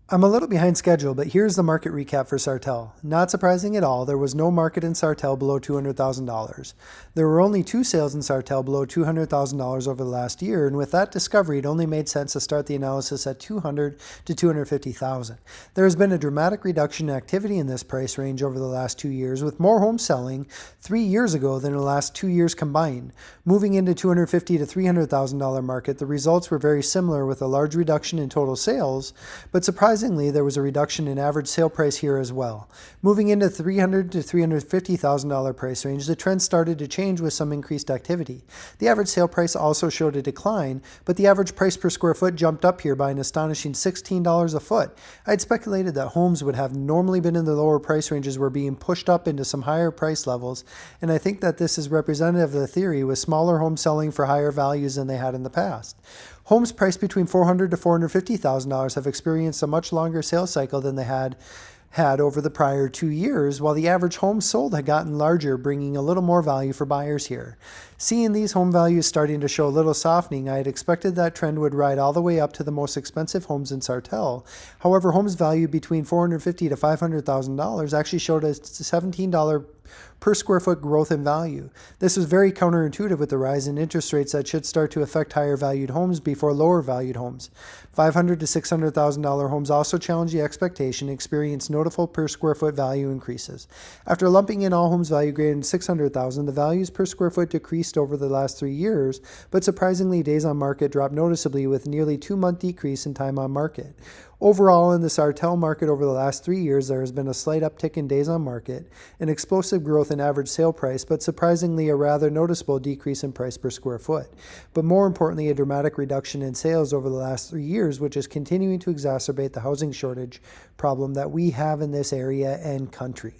I'm a little behind schedule, but here's the market recap for Sartell. Not surprising at all, there was no market in Sartell below $200,000. There were only two sales in Sartell below $200,000 over the last year, and with that discovery, it only made sense to start the analysis at $200,000 to $250,000. There has been a dramatic reduction in activity in this price range over the last 2 years, with more homes selling 3 years ago than in the last 2 years combined. Moving into $250,000 to $300,000 market, the results were very similar with a large reduction in total sales, but surprisingly, there was a reduction in average sale price here as well. Moving into $300,000 to $350,000 price range, the trend started to change with some increased activity. The average sale price also showed a decline, but the average price per square foot jumped up here by an astonishing $16 a foot. I had speculated that homes would have normally been in the lower price ranges were being pushed up into some higher price levels, and I think that this is representative of the theory with smaller homes selling for higher values than they had in the past. Homes priced between $400,000 to $450,000 have experienced a much longer sales cycle than they had over the prior 2 years, while the average home sold had gotten larger, bringing a little more value for buyers here. Seeing these home values starting to show a little softening, I had expected that trend would ride all the way up to the most expensive homes in Sartell. However, homes valued between $450,000 to $500,000 actually showed a $17 per square foot growth in value. This was very counterintuitive with the rise in interest rates that should start to affect higher valued homes before lower valued homes. $500,000 to $600,000 homes also challenged the expectation and experienced notable per square foot value increases. After lumping in all homes valued greater than $600,000, the values per square foot decreased over the last 3 years, but surprisingly, days on market dropped noticeably with nearly 2-month decrease in time on market. Overall, in the Sartell market over the last 3 years, there has been a slight uptick in days on market, an explosive growth in average sale price, but surprisingly a rather noticeable decrease in price per square foot. But more importantly, a dramatic reduction in sales over the last 3 years, which is continuing to exacerbate the housing shortage problem that we have in this area and country.